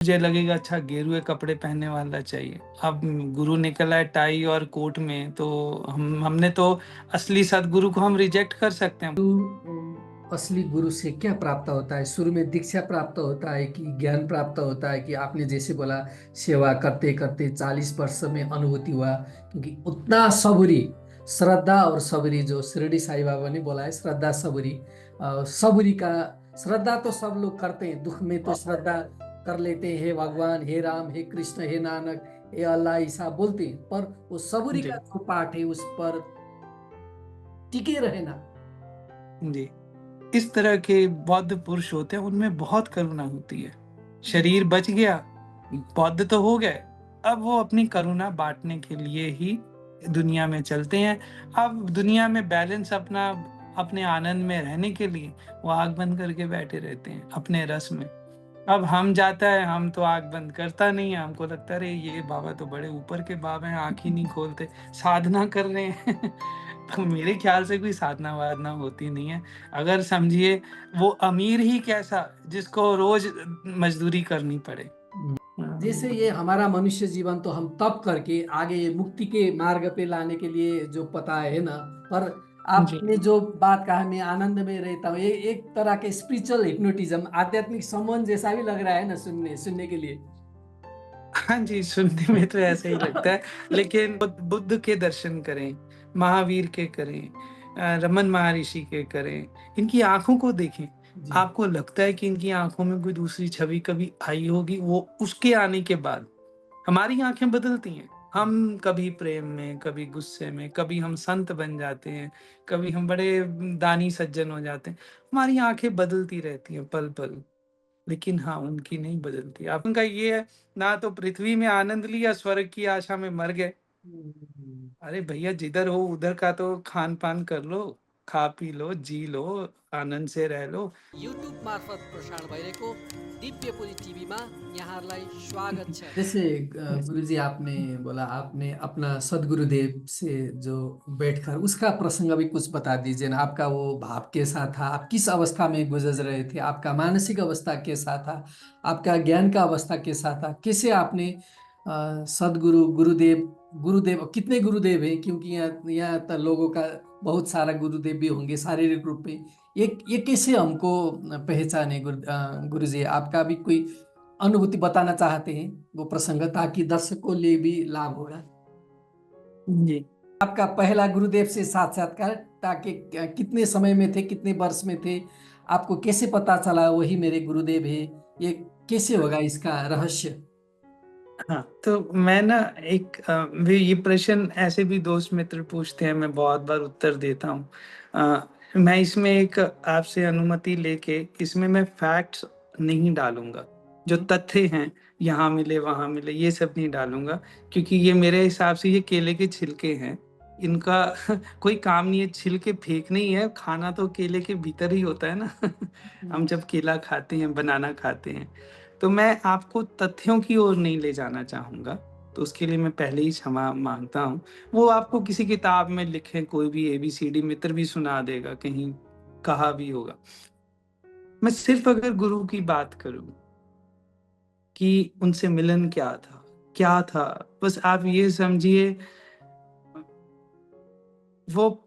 मुझे लगेगा अच्छा गेरुए कपड़े पहनने वाला चाहिए। अब गुरु निकला है टाई और कोट में, तो हमने तो असली सदगुरु को हम रिजेक्ट कर सकते हैं। असली गुरु से क्या प्राप्त होता है? शुरू में दीक्षा प्राप्त होता है कि ज्ञान प्राप्त होता है कि आपने जैसे बोला सेवा करते करते 40 वर्ष में अनुभूति हुआ? क्योंकि उतना सबूरी, श्रद्धा और सबूरी, जो शिरडी साईं बाबा ने बोला है, श्रद्धा सबूरी। सबूरी का श्रद्धा तो सब लोग करते हैं, दुख में तो श्रद्धा कर लेते हैं, हे भगवान, हे राम, हे कृष्ण, हे नानक, हे अल्लाह, ईसा बोलते हैं, पर वो सबूरी जी का जो पाठ है उस पर टिके रहना। जी, इस तरह के बौद्ध पुरुष होते हैं, उनमें बहुत करुणा होती है। शरीर बच गया, बौद्ध तो हो गए, अब वो अपनी करुणा बांटने के लिए ही दुनिया में चलते हैं। अब दुनिया में बैलेंस अपना, अपने आनंद में रहने के लिए वो आग बंद करके बैठे रहते हैं अपने रस में। अब हम जाता है, हम तो आग बंद करता नहीं है, हमको लगता है अरे ये बाबा तो बड़े ऊपर के बाबा हैं, आंख ही नहीं खोलते, साधना कर रहे हैं। तो मेरे ख्याल से कोई साधना वाधना होती नहीं है। अगर समझिए वो अमीर ही कैसा जिसको रोज मजदूरी करनी पड़े। जैसे ये हमारा मनुष्य जीवन तो हम तप करके आगे मुक्ति के मार्ग पे लाने के लिए जो पता है ना, पर जी आपने जो बात कहा, मैं आनंद में रहता हूँ, ये एक तरह के स्पिरिचुअल हिप्नोटिज्म, आध्यात्मिक सम्मान जैसा भी लग रहा है ना सुनने सुनने के लिए। हाँ जी, सुनने में तो ऐसा ही लगता है, लेकिन बुद्ध के दर्शन करें, महावीर के करें, रमन महर्षि के करें, इनकी आंखों को देखें। जी। आपको लगता है कि इनकी आंखों में कोई दूसरी छवि कभी आई होगी? वो उसके आने के बाद हमारी आंखें बदलती हैं। हम कभी प्रेम में, कभी गुस्से में, कभी हम संत बन जाते हैं, कभी हम बड़े दानी सज्जन हो जाते हैं। हमारी आंखें बदलती रहती हैं पल पल, लेकिन हाँ, उनकी नहीं बदलती। अब उनका ये है, ना तो पृथ्वी में आनंद लिया, स्वर्ग की आशा में मर गए। हम्म। अरे भैया, जिधर हो उधर का तो खान पान कर लो, खा पी लो, जी लो, आनंद से रह लो। युट्युब मार्फत प्रसारण भइरहेको दिव्यपुरी टिभीमा यहाँहरूलाई स्वागत छ। जैसे गुरुजी, आपने बोला आपने अपना सदगुरुदेव से जो बैठकर उसका प्रसंग भी कुछ बता दीजिए ना। आपका वो भाव कैसा था? आप किस अवस्था में गुजर रहे थे? आपका मानसिक अवस्था कैसा था? आपका ज्ञान का अवस्था कैसा था? कैसे आपने सदगुरु, गुरुदेव, गुरुदेव कितने गुरुदेव हैं? क्योंकि यहाँ यहाँ तो लोगों का बहुत सारा गुरुदेव भी होंगे शारीरिक रूप में। ये कैसे हमको पहचाने? गुरुजी, आपका भी कोई अनुभूति बताना चाहते हैं वो प्रसंग, ताकि दर्शकों लिए भी लाभ होगा। जी आपका पहला गुरुदेव से साक्षात्कार, ताकि कितने समय में थे, कितने वर्ष में थे? आपको कैसे पता चला वही मेरे गुरुदेव है? ये कैसे होगा इसका रहस्य? हाँ, तो मैं ना एक भी ये प्रश्न ऐसे भी दोस्त मित्र पूछते हैं, मैं बहुत बार उत्तर देता हूँ। मैं इसमें एक आपसे अनुमति लेके इसमें मैं फैक्ट्स नहीं डालूंगा, जो तथ्य हैं, यहाँ मिले वहां मिले, ये सब नहीं डालूंगा, क्योंकि ये मेरे हिसाब से ये केले के छिलके हैं। इनका कोई काम नहीं है, छिलके फेंकने ही है, खाना तो केले के भीतर ही होता है ना। हम जब केला खाते हैं, बनाना खाते हैं, तो मैं आपको तथ्यों की ओर नहीं ले जाना चाहूँगा, तो उसके लिए मैं पहले ही क्षमा माँगता हूँ। वो आपको किसी किताब में लिखे कोई भी एबीसीडी मित्र भी सुना देगा, कहीं कहा भी होगा। मैं सिर्फ़ अगर गुरु की बात करूँ कि उनसे मिलन क्या था? क्या था? बस आप ये समझिए, वो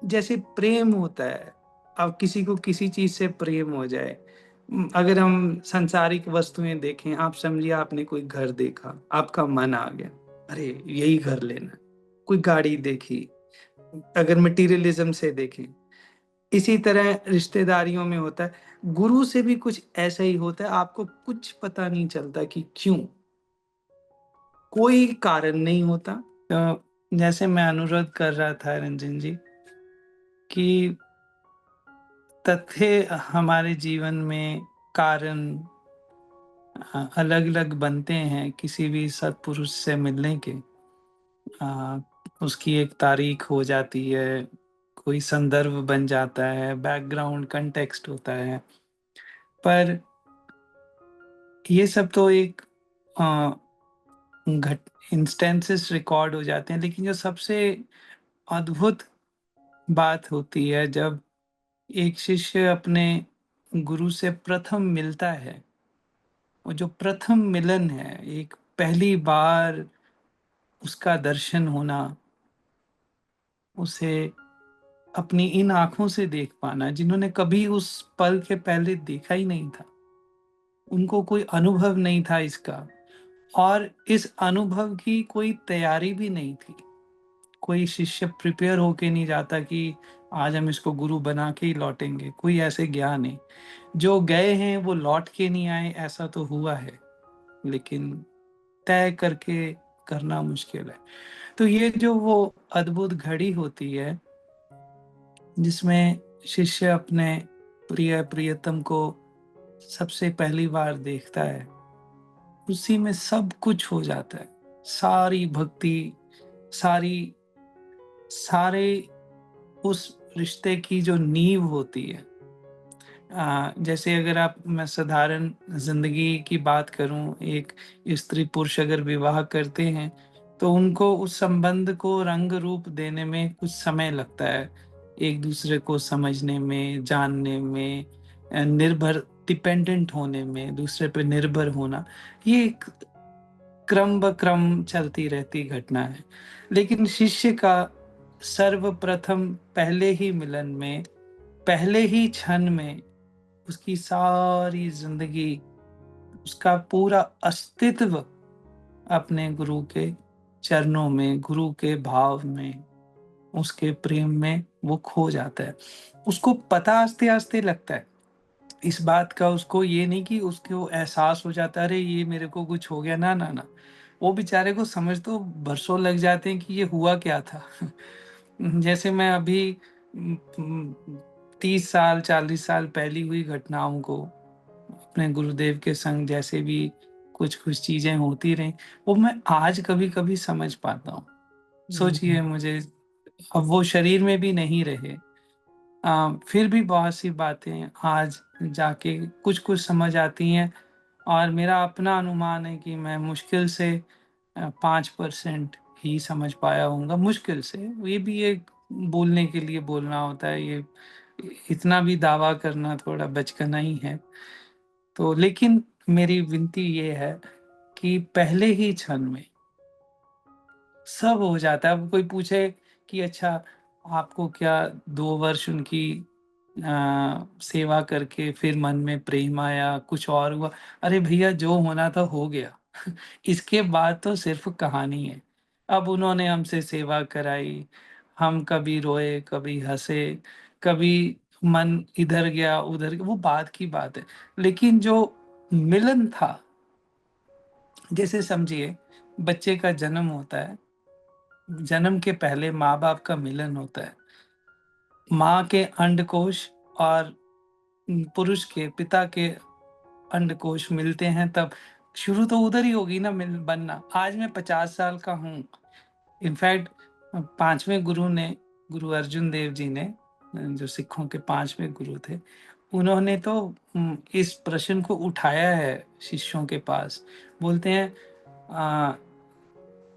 जैसे प्रेम होता है, अब किसी को किसी चीज़ से प्रेम हो जाए, अगर हम सांसारिक वस्तुएँ देखें, आप समझिए आपने कोई घर देखा, आपका मन आ गया, अरे यही घर लेना है। कोई गाड़ी देखी, अगर मटेरियलिज़्म से देखें, इसी तरह रिश्तेदारियों में होता है। गुरु से भी कुछ ऐसा ही होता है, आपको कुछ पता नहीं चलता कि क्यों? कोई कारण नहीं होता। जैसे मैं अनुरोध कर रहा था रंजन जी, कि तथ्य हमारे जीवन में कारण अलग-अलग बनते हैं किसी भी सत्पुरुष से मिलने के। अ, उसकी एक तारीख हो जाती है, कोई संदर्भ बन जाता है, बैकग्राउंड कॉन्टेक्स्ट होता है। पर ये सब तो एक अ, घट इंस्टेंसेस रिकॉर्ड हो जाते हैं, लेकिन जो सबसे अद्भुत बात होती है जब एक शिष्य अपने गुरु से प्रथम मिलता है, वो जो प्रथम मिलन है, एक पहली बार उसका दर्शन होना, उसे अपनी इन आँखों से देख पाना, जिन्होंने कभी उस पल के पहले देखा ही नहीं था। उनको कोई अनुभव नहीं था इसका, और इस अनुभव की कोई तैयारी भी नहीं थी। कोई शिष्य प्रिपेयर होके नहीं जाता कि आज हम इसको गुरु बना के ही लौटेंगे, कोई ऐसे गया नहीं। जो गए हैं वो लौट के नहीं आए, ऐसा तो हुआ है, लेकिन तय करके करना मुश्किल है। तो ये जो वो अद्भुत घड़ी होती है, जिसमें शिष्य अपने प्रिय प्रियतम को सबसे पहली बार देखता है, उसी में सब कुछ हो जाता है। सारी भक्ति, सारी सारे उस रिश्ते की जो नींव होती है, जैसे अगर मैं साधारण जिंदगी की बात करूं, एक स्त्री पुरुष अगर विवाह करते हैं, तो उनको उस संबंध को रंग रूप देने में कुछ समय लगता है, एक दूसरे को समझने में, जानने में, निर्भर डिपेंडेंट होने में, दूसरे पे निर्भर होना, ये एक क्रम ब क्रम चलती रहती घटना है। लेकिन शिष्य का सर्वप्रथम पहले ही मिलन में, पहले ही क्षण में, उसकी सारी जिंदगी, उसका पूरा अस्तित्व अपने गुरु के चरणों में, गुरु के भाव में, उसके प्रेम में वो खो जाता है। उसको पता आस्ते आस्ते लगता है इस बात का, उसको ये नहीं कि उसको एहसास हो जाता है अरे ये मेरे को कुछ हो गया, ना ना ना। वो बेचारे को समझ तो बरसों लग जाते हैं कि ये हुआ क्या था। जैसे मैं अभी 30 साल 40 साल पहली हुई घटनाओं को अपने गुरुदेव के संग, जैसे भी कुछ कुछ चीजें होती रही, वो मैं आज कभी कभी समझ पाता हूँ। सोचिए, मुझे अब वो शरीर में भी नहीं रहे, फिर भी बहुत सी बातें आज जाके कुछ कुछ समझ आती हैं, और मेरा अपना अनुमान है कि मैं मुश्किल से 5% ही समझ पाया हूँगा, मुश्किल से। ये भी एक बोलने के लिए बोलना होता है, ये इतना भी दावा करना थोड़ा बचकाना ही है। तो लेकिन मेरी विनती ये है कि पहले ही क्षण में सब हो जाता है। अब कोई पूछे कि अच्छा, आपको क्या 2 वर्ष उनकी सेवा करके फिर मन में प्रेम आया, कुछ और हुआ? अरे भैया, जो होना था हो गया। इसके बाद तो सिर्फ कहानी है। अब उन्होंने हमसे सेवा कराई, हम कभी रोए, कभी हंसे, कभी मन इधर गया उधर गया, वो बात की बात है। लेकिन जो मिलन था, जैसे समझिए बच्चे का जन्म होता है, जन्म के पहले माँ बाप का मिलन होता है। माँ के अंडकोश और पुरुष के पिता के अंडकोश मिलते हैं, तब शुरू तो उधर ही होगी ना मिल बनना। आज मैं 50 साल का हूँ। इनफैक्ट 5वें गुरु ने, गुरु अर्जुन देव जी ने, जो सिखों के 5वें गुरु थे, उन्होंने तो इस प्रश्न को उठाया है शिष्यों के पास। बोलते हैं,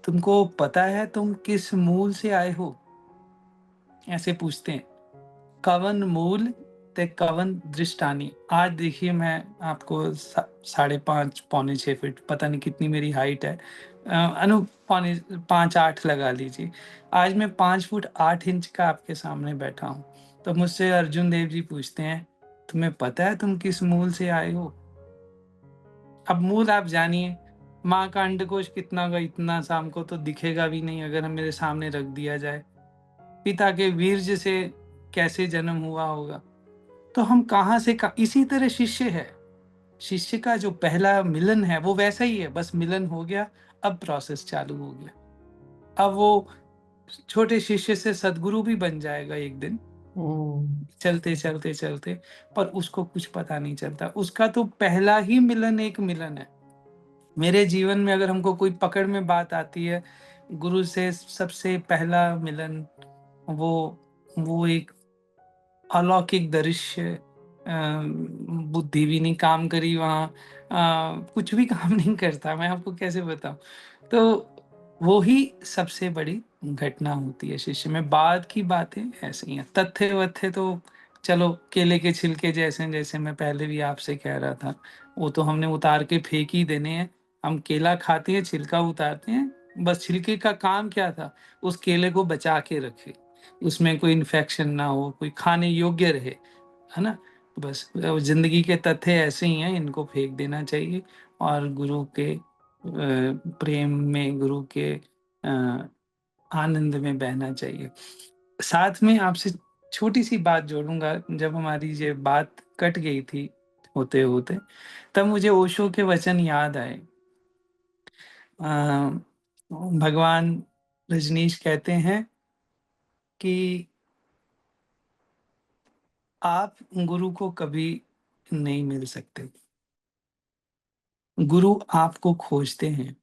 तुमको पता है तुम किस मूल से आए हो? ऐसे पूछते हैं। कवन मूल ते कवन दृष्टानी। आज देखिए, मैं आपको 5.5 पौने 6 फीट, पता नहीं कितनी मेरी हाइट है, अनु पौने 5-8 लगा लीजिए। आज मैं 5 फुट 8 इंच का आपके सामने बैठा हूँ। तो मुझसे अर्जुन देव जी पूछते हैं, तुम्हें पता है तुम किस मूल से आए हो? अब मूल आप जानिए, माँ का अंडकोश कितना का इतना सा, हमको तो दिखेगा भी नहीं अगर हम मेरे सामने रख दिया जाए। पिता के वीर्य से कैसे जन्म हुआ होगा? तो हम कहाँ से इसी तरह शिष्य है। शिष्य का जो पहला मिलन है वो वैसा ही है, बस मिलन हो गया, अब प्रोसेस चालू हो गया। अब वो छोटे शिष्य से सदगुरु भी बन जाएगा एक दिन, चलते चलते चलते, पर उसको कुछ पता नहीं चलता। उसका तो पहला ही मिलन एक मिलन है। मेरे जीवन में अगर हमको कोई पकड़ में बात आती है, गुरु से सबसे पहला मिलन, वो वो एक अलौकिक दृश्य, बुद्धि भी नहीं काम करी वहाँ, कुछ भी काम नहीं करता, मैं आपको कैसे बताऊं। तो वो ही सबसे बड़ी घटना होती है शिष्य में। बाद की बातें ऐसी हैं, तथ्य वथ्य तो चलो केले के छिलके जैसे, जैसे मैं पहले भी आपसे कह रहा था, वो तो हमने उतार के फेंक ही देने हैं। हम केला खाते हैं, छिलका उतारते हैं, बस छिलके का काम क्या था, उस केले को बचा के रखे, उसमें कोई इन्फेक्शन ना हो, कोई खाने योग्य रहे, है ना। बस जिंदगी के तथ्य ऐसे ही हैं, इनको फेंक देना चाहिए और गुरु के प्रेम में, गुरु के आनंद में बहना चाहिए। साथ में आपसे छोटी सी बात जोड़ूंगा, जब हमारी ये बात कट गई थी होते होते, तब मुझे ओशो के वचन याद आए। भगवान रजनीश कहते हैं कि आप गुरु को कभी नहीं मिल सकते, गुरु आपको खोजते हैं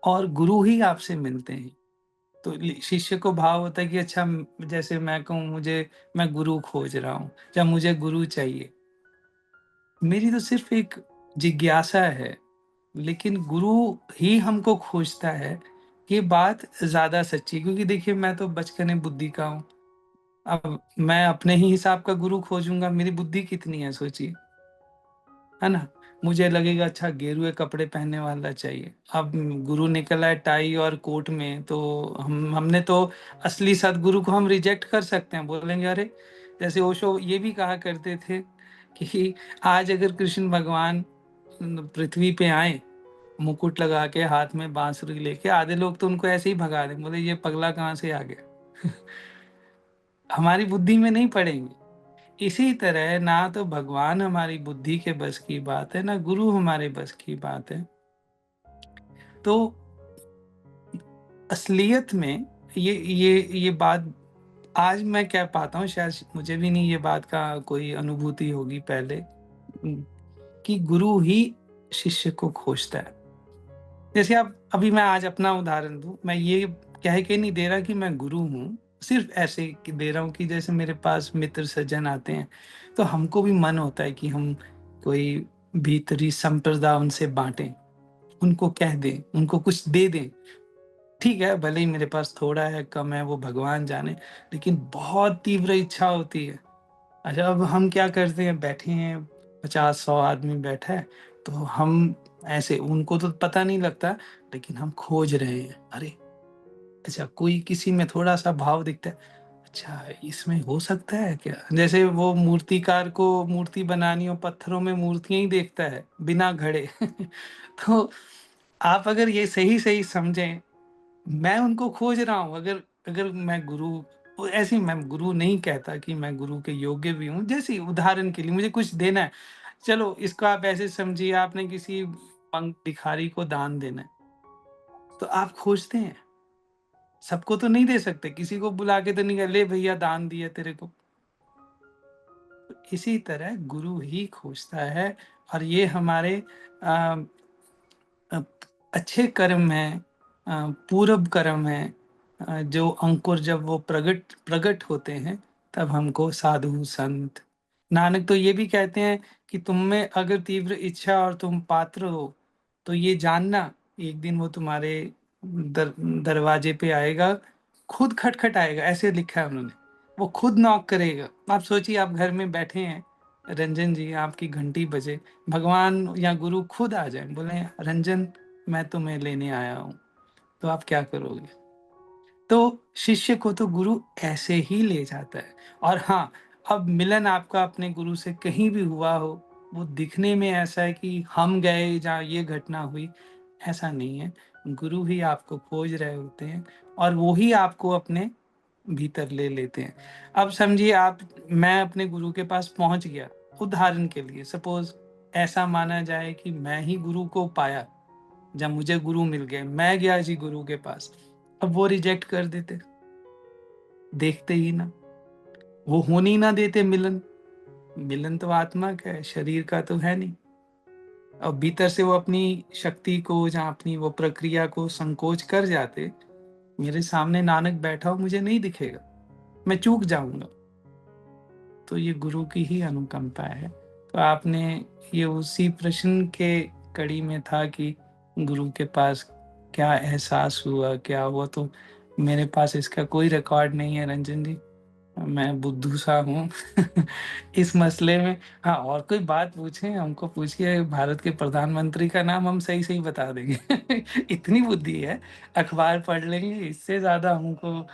और गुरु ही आपसे मिलते हैं। तो शिष्य को भाव होता है कि अच्छा, जैसे मैं कहूँ मैं गुरु खोज रहा हूँ या मुझे गुरु चाहिए, मेरी तो सिर्फ एक जिज्ञासा है, लेकिन गुरु ही हमको खोजता है। ये बात ज्यादा सच्ची, क्योंकि देखिए मैं तो बचपने बुद्धि का हूँ। अब मैं अपने ही हिसाब का गुरु खोजूंगा, मेरी बुद्धि कितनी है सोचिए, है ना। मुझे लगेगा अच्छा गेरुए कपड़े पहनने वाला चाहिए। अब गुरु निकला है टाई और कोट में, तो हमने तो असली सदगुरु को हम रिजेक्ट कर सकते हैं, बोलेंगे अरे, जैसे ओशो ये भी कहा करते थे कि आज अगर कृष्ण भगवान पृथ्वी पे आए मुकुट लगा के, हाथ में बांसुरी लेके, आधे लोग तो उनको ऐसे ही भगा दें, बोले ये पगला कहाँ से आ गया। हमारी बुद्धि में नहीं पड़ेंगे। इसी तरह ना तो भगवान हमारी बुद्धि के बस की बात है, ना गुरु हमारे बस की बात है। तो असलियत में ये बात आज मैं कह पाता हूँ, शायद मुझे भी नहीं ये बात का कोई अनुभूति होगी पहले, कि गुरु ही शिष्य को खोजता है। जैसे आप, अभी मैं आज अपना उदाहरण दूं, मैं ये कह के नहीं दे रहा कि मैं गुरु हूँ, सिर्फ ऐसे कि दे रहा हूँ कि जैसे मेरे पास मित्र सज्जन आते हैं, तो हमको भी मन होता है कि हम कोई भीतरी संप्रदा उनसे बांटें, उनको कह दें, उनको कुछ दे दें। ठीक है, भले ही मेरे पास थोड़ा है, कम है, वो भगवान जाने, लेकिन बहुत तीव्र इच्छा होती है। अच्छा, अब हम क्या करते हैं, बैठे हैं 50-100 आदमी बैठा है, तो हम ऐसे, उनको तो पता नहीं लगता, लेकिन हम खोज रहे हैं। अरे अच्छा, कोई किसी में थोड़ा सा भाव दिखता है, अच्छा इसमें हो सकता है क्या, जैसे वो मूर्तिकार को मूर्ति बनानी हो, पत्थरों में मूर्तियां ही देखता है बिना घड़े। तो आप अगर ये सही सही समझें, मैं उनको खोज रहा हूँ। अगर अगर मैं गुरु, वो ऐसे ही, मैं गुरु नहीं कहता कि मैं गुरु के योग्य भी हूँ, जैसे उदाहरण के लिए मुझे कुछ देना है, चलो इसको आप ऐसे समझिए, आपने किसी भिखारी को दान देना है, तो आप खोजते हैं, सबको तो नहीं दे सकते, किसी को बुला के तो नहीं कह, ले भैया दान दिया तेरे को। तो इसी तरह गुरु ही खोजता है, और ये हमारे अ, अ, अच्छे कर्म है, पूरब कर्म है, जो अंकुर जब वो प्रगट प्रगट होते हैं, तब हमको साधु संत, नानक तो ये भी कहते हैं कि तुम में अगर तीव्र इच्छा और तुम पात्र हो, तो ये जानना एक दिन वो तुम्हारे दरवाजे पे आएगा, खुद खटखटाएगा, ऐसे लिखा है उन्होंने, वो खुद नॉक करेगा। आप सोचिए, आप घर में बैठे हैं, रंजन जी, आपकी घंटी बजे, भगवान या गुरु खुद आ जाए, बोले रंजन मैं तुम्हें लेने आया हूँ, तो आप क्या करोगे। तो शिष्य को तो गुरु ऐसे ही ले जाता है। और हाँ, अब मिलन आपका अपने गुरु से कहीं भी हुआ हो, वो दिखने में ऐसा है कि हम गए जहाँ ये घटना हुई, ऐसा नहीं है। गुरु ही आपको खोज रहे होते हैं और वो ही आपको अपने भीतर ले लेते हैं। अब समझिए, आप, मैं अपने गुरु के पास पहुंच गया, उदाहरण के लिए सपोज ऐसा माना जाए कि मैं ही गुरु को पाया, जब मुझे गुरु मिल गए, मैं गया जी गुरु के पास, अब वो रिजेक्ट कर देते, देखते ही ना, वो होने ही ना देते मिलन। मिलन तो आत्मा का है, शरीर का तो है नहीं। अब भीतर से वो अपनी शक्ति को, जहाँ अपनी वो प्रक्रिया को संकोच कर जाते, मेरे सामने नानक बैठा हो, मुझे नहीं दिखेगा, मैं चूक जाऊंगा। तो ये गुरु की ही अनुकंपा है। तो आपने, ये उसी प्रश्न के कड़ी में था कि गुरु के पास क्या एहसास हुआ, क्या हुआ, तो मेरे पास इसका कोई रिकॉर्ड नहीं है रंजन जी। मैं बुद्धू सा हूँ इस मसले में। हाँ, और कोई बात पूछें हमको, पूछिए भारत के प्रधानमंत्री का नाम, हम सही सही बता देंगे इतनी बुद्धि है, अखबार पढ़ लेंगे। इससे ज्यादा हमको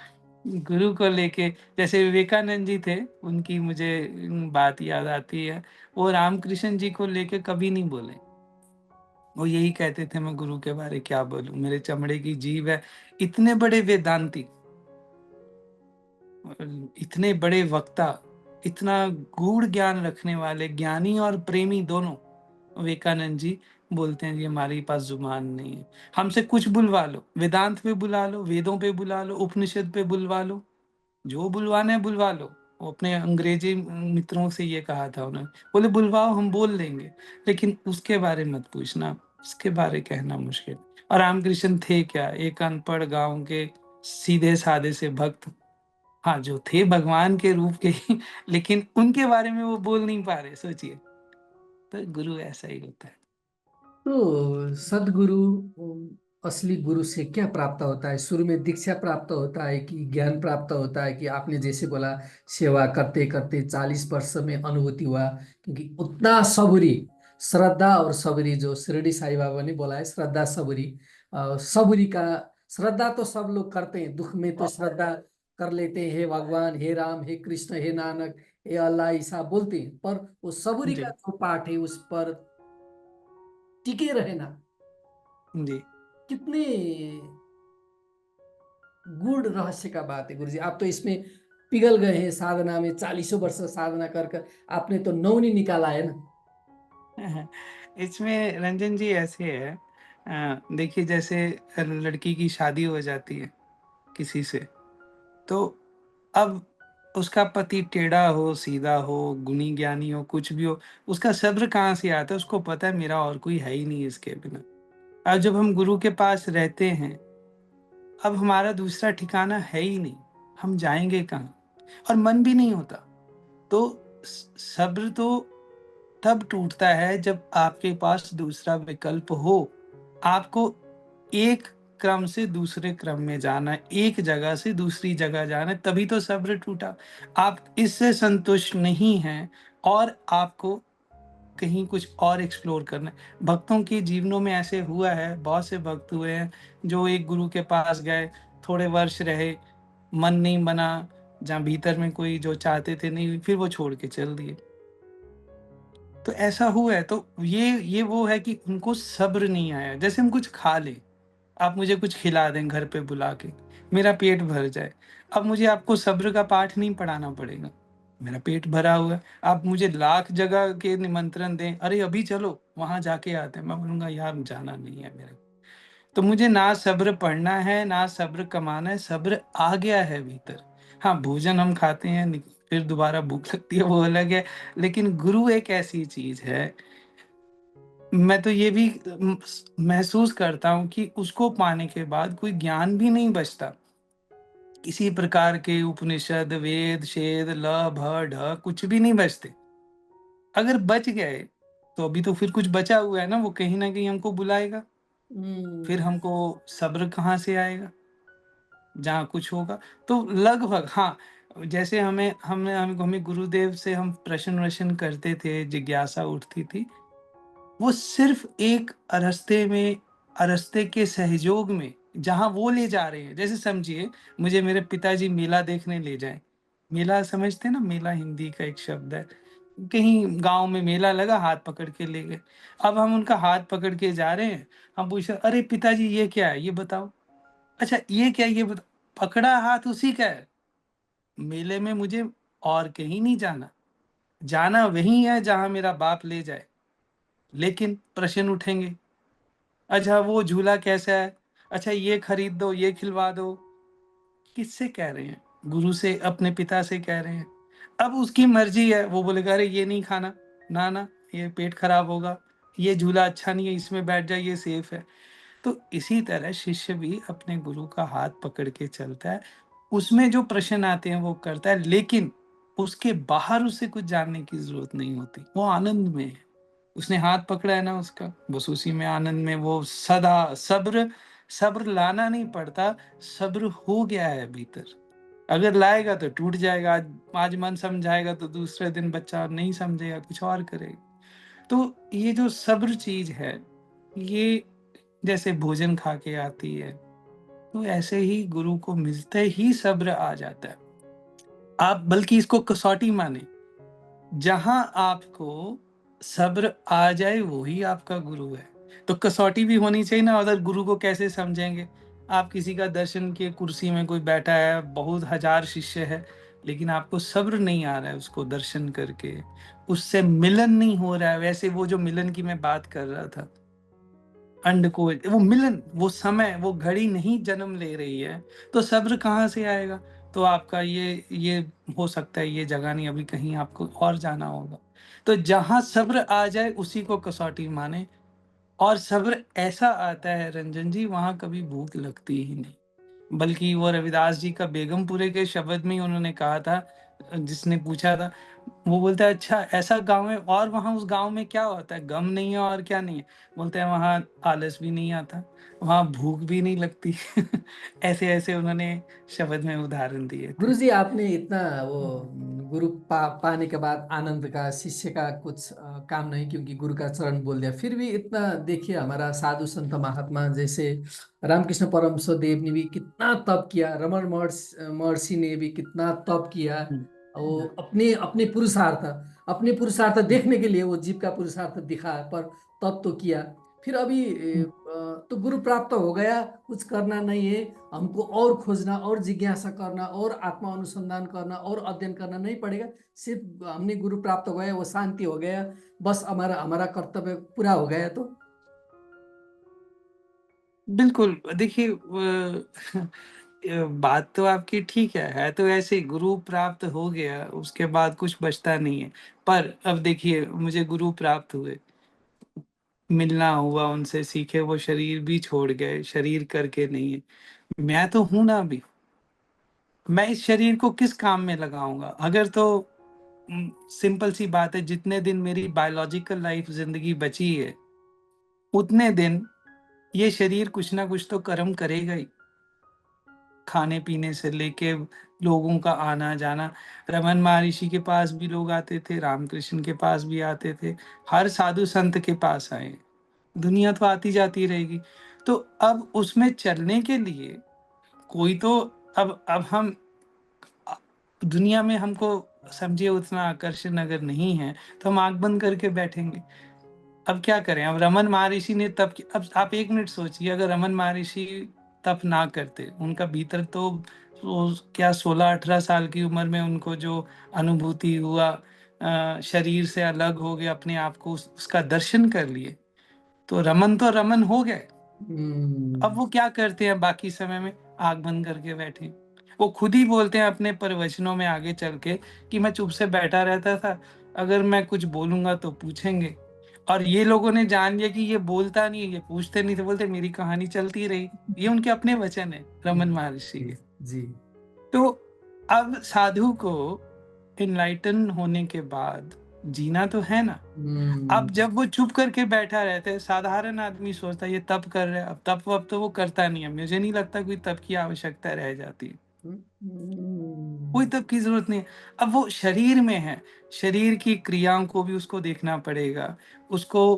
गुरु को लेके, जैसे विवेकानंद जी थे, उनकी मुझे बात याद आती है। वो रामकृष्ण जी को लेके कभी नहीं बोले। वो यही कहते थे, मैं गुरु के बारे क्या बोलूं, मेरे चमड़े की जीभ है। इतने बड़े वेदांती, इतने बड़े वक्ता, इतना गूढ़ ज्ञान रखने वाले, ज्ञानी और प्रेमी दोनों, विवेकानंद जी बोलते हैं जी हमारे पास जुबान नहीं है। हमसे कुछ बुलवा लो, वेदांत पे बुला लो, वेदों पे बुला लो, उपनिषद पे बुलवा लो, जो बुलवाना है बुलवा लो। वो अपने अंग्रेजी मित्रों से ये कहा था उन्होंने, बोले बुलवाओ हम बोल लेंगे, लेकिन उसके बारे मत पूछना, उसके बारे कहना मुश्किल। और रामकृष्ण थे क्या, एक अनपढ़ गांव के सीधे साधे से भक्त। हाँ, जो थे भगवान के रूप के ही, लेकिन उनके बारे में वो बोल नहीं पा रहे, सोचिए। तो गुरु ऐसा ही होता है। तो सदगुरु असली गुरु से क्या प्राप्त होता है? शुरू में दीक्षा प्राप्त होता है कि ज्ञान प्राप्त होता है कि आपने जैसे बोला सेवा करते करते 40 वर्ष में अनुभूति हुआ? क्योंकि उतना सबुरी, श्रद्धा और सबुरी, जो शिरडी साई बाबा ने बोला है, श्रद्धा सबुरी। सबुरी का, श्रद्धा तो सब लोग करते हैं, दुख में तो श्रद्धा कर लेते हैं, हे भगवान, हे राम, हे कृष्ण, हे नानक, हे अल्लाह, ईसा बोलते हैं, पर वो सबुरी का जी जो पाठ है उस पर टिके रहे ना, जी। कितने गूढ़ रहस्य का बात है गुरुजी। आप तो इसमें पिघल गए हैं साधना में, 40 वर्ष साधना कर कर आपने तो नौनी निकाला है ना। इसमें रंजन जी ऐसे है, देखिए जैसे लड़की की शादी हो जाती है किसी से, तो अब उसका पति टेढ़ा हो, सीधा हो, गुणी ज्ञानी हो, कुछ भी हो, उसका सब्र कहाँ से आता है? उसको पता है मेरा और कोई है ही नहीं इसके बिना। अब जब हम गुरु के पास रहते हैं, अब हमारा दूसरा ठिकाना है ही नहीं, हम जाएंगे कहाँ? और मन भी नहीं होता। तो सब्र तो तब टूटता है जब आपके पास दूसरा विकल्प हो। आपको एक क्रम से दूसरे क्रम में जाना है, एक जगह से दूसरी जगह जाना है, तभी तो सब्र टूटा। आप इससे संतुष्ट नहीं हैं और आपको कहीं कुछ और एक्सप्लोर करना है। भक्तों के जीवनों में ऐसे हुआ है, बहुत से भक्त हुए हैं जो एक गुरु के पास गए, थोड़े वर्ष रहे, मन नहीं बना, जहाँ भीतर में कोई जो चाहते थे नहीं, फिर वो छोड़ के चल दिए। तो ऐसा हुआ है। तो ये वो है कि उनको सब्र नहीं आया। जैसे हम कुछ खा लें, आप मुझे कुछ खिला दें घर पे बुला के, मेरा पेट भर जाए। अब मुझे आपको सब्र का पाठ नहीं पढ़ाना पड़ेगा, मेरा पेट भरा हुआ है। आप मुझे लाख जगह के निमंत्रण दें, अरे अभी चलो वहां जाके आते हैं, मैं बोलूंगा यार जाना नहीं है मेरे। तो मुझे ना सब्र पढ़ना है, ना सब्र कमाना है, सब्र आ गया है भीतर। हाँ, भोजन हम खाते हैं, फिर दोबारा भूख लगती है, वो अलग है। लेकिन गुरु एक ऐसी चीज है, मैं तो ये भी महसूस करता हूँ कि उसको पाने के बाद कोई ज्ञान भी नहीं बचता। किसी प्रकार के उपनिषद, वेद, शेद, ल, भ, ढ कुछ भी नहीं बचते। अगर बच गए तो अभी तो फिर कुछ बचा हुआ है ना, वो कहीं ना कहीं हमको बुलाएगा। फिर हम्म। हमको सब्र कहाँ से आएगा जहाँ कुछ होगा? तो लगभग हाँ, जैसे हमें गुरुदेव से हम प्रश्न वश्न करते थे, जिज्ञासा उठती थी, वो सिर्फ एक अरस्ते के सहयोग में, जहां वो ले जा रहे हैं। जैसे समझिए, मुझे मेरे पिताजी मेला देखने ले जाए, मेला समझते हैं ना, मेला हिंदी का एक शब्द है। कहीं गांव में मेला लगा, हाथ पकड़ के ले गए। अब हम उनका हाथ पकड़ के जा रहे हैं, हम पूछ रहे, अरे पिताजी ये क्या है, ये बताओ। अच्छा ये क्या है, ये बताओ। पकड़ा हाथ उसी का है। मेले में मुझे और कहीं नहीं जाना, जाना वही है जहां मेरा बाप ले जाए। लेकिन प्रश्न उठेंगे, अच्छा वो झूला कैसा है, अच्छा ये खरीद दो, ये खिलवा दो। किससे कह रहे हैं? गुरु से, अपने पिता से कह रहे हैं। अब उसकी मर्जी है, वो बोलेगा अरे ये नहीं खाना, ना ना ये पेट खराब होगा, ये झूला अच्छा नहीं है, इसमें बैठ जाए, ये सेफ है। तो इसी तरह शिष्य भी अपने गुरु का हाथ पकड़ के चलता है, उसमें जो प्रश्न आते हैं वो करता है, लेकिन उसके बाहर उसे कुछ जानने की जरूरत नहीं होती, वो आनंद में है। उसने हाथ पकड़ा है ना उसका, बस उसी में आनंद में वो सदा। सब्र, सब्र लाना नहीं पड़ता, सब्र हो गया है भीतर। अगर लाएगा तो टूट जाएगा, आज मन समझाएगा तो दूसरे दिन बच्चा नहीं समझेगा, कुछ और करेगा। तो ये जो सब्र चीज है, ये जैसे भोजन खा के आती है, तो ऐसे ही गुरु को मिलते ही सब्र आ जाता है। आप बल्कि इसको कसौटी माने, जहां आपको सब्र आ जाए वही आपका गुरु है। तो कसौटी भी होनी चाहिए ना, अगर गुरु को कैसे समझेंगे? आप किसी का दर्शन किए, कुर्सी में कोई बैठा है, बहुत हजार शिष्य है, लेकिन आपको सब्र नहीं आ रहा है उसको दर्शन करके, उससे मिलन नहीं हो रहा है। वैसे वो जो मिलन की मैं बात कर रहा था, अंड को वो मिलन, वो समय, वो घड़ी नहीं जन्म ले रही है, तो सब्र कहाँ से आएगा? तो आपका ये हो सकता है ये जगह नहीं, अभी कहीं आपको और जाना होगा। तो जहां सब्र आ जाए उसी को कसौटी माने। और सब्र ऐसा आता है रंजन जी, वहां कभी भूख लगती ही नहीं। बल्कि वो रविदास जी का बेगमपुरे के शब्द में ही उन्होंने कहा था, जिसने पूछा था, वो बोलता है अच्छा ऐसा गांव है, और वहां उस गांव में क्या होता है? गम नहीं है और क्या नहीं है? बोलते हैं वहां आलस भी नहीं आता, वहां भूख भी नहीं लगती। ऐसे ऐसे उन्होंने शब्द में उदाहरण दिए थे। गुरुजी, आपने इतना वो गुरु पाने के बाद आनंद का, शिष्य का कुछ काम नहीं, क्योंकि गुरु का चरण बोल दिया, फिर भी इतना देखिए, हमारा साधु संत महात्मा जैसे रामकृष्ण परमहंस देव ने भी कितना तप किया, रमण महर्षि ने भी कितना तप किया। वो अपने अपने पुरुषार्थ, अपने पुरुषार्थ देखने के लिए वो जीव का पुरुषार्थ दिखा, पर तप तो किया। फिर अभी तो गुरु प्राप्त हो गया, कुछ करना नहीं है हमको, और खोजना और जिज्ञासा करना और आत्मा अनुसंधान करना और अध्ययन करना नहीं पड़ेगा। सिर्फ हमने गुरु प्राप्त हो गया, वो शांति हो गया, बस हमारा हमारा कर्तव्य पूरा हो गया। तो बिल्कुल, देखिए बात तो आपकी ठीक है तो ऐसे ही गुरु प्राप्त हो गया, उसके बाद कुछ बचता नहीं है। पर अब देखिए, मुझे गुरु प्राप्त हुए, मिलना हुआ उनसे, सीखे, वो शरीर भी छोड़ गए, शरीर करके नहीं है, मैं तो हूं ना अभी। मैं इस शरीर को किस काम में लगाऊंगा? अगर तो सिंपल सी बात है, जितने दिन मेरी बायोलॉजिकल लाइफ जिंदगी बची है, उतने दिन ये शरीर कुछ ना कुछ तो कर्म करेगा ही। खाने पीने से लेके लोगों का आना जाना, रमन महर्षि के पास भी लोग आते थे, रामकृष्ण के पास भी आते थे, हर साधु संत के पास आए। दुनिया तो आती जाती रहेगी। तो अब उसमें चलने के लिए कोई तो, अब हम दुनिया में, हमको समझिए उतना आकर्षण अगर नहीं है, तो हम आंख बंद करके बैठेंगे। अब क्या करें? अब रमन महर्षि ने तप किया। अब आप एक मिनट सोचिए, अगर रमन महर्षि तप ना करते, उनका भीतर तो क्या 16-18 साल की उम्र में उनको जो अनुभूति हुआ, शरीर से अलग हो गए, अपने आप को उसका दर्शन कर लिए, तो रमन हो गए। अब वो क्या करते हैं बाकी समय में? आंख बंद करके बैठे। वो खुद ही बोलते हैं अपने प्रवचनों में आगे चल के कि मैं चुप से बैठा रहता था, अगर मैं कुछ बोलूंगा तो पूछेंगे। और ये लोगों ने जान लिया कि ये बोलता नहीं है, ये पूछते नहीं थे, बोलते मेरी कहानी चलती रही। ये उनके अपने वचन है, रमन महर्षि के। जी तो अब साधु को इनलाइटन होने के बाद जीना तो है ना। अब जब वो चुप करके बैठा रहता है, साधारण आदमी सोचता है ये तप कर रहा है, अब तप वप तो वो करता नहीं है, मुझे नहीं लगता कोई तप की आवश्यकता रह जाती है, कोई तप की जरूरत नहीं है। अब वो शरीर में है, शरीर की क्रियाओं को भी उसको देखना पड़ेगा, उसको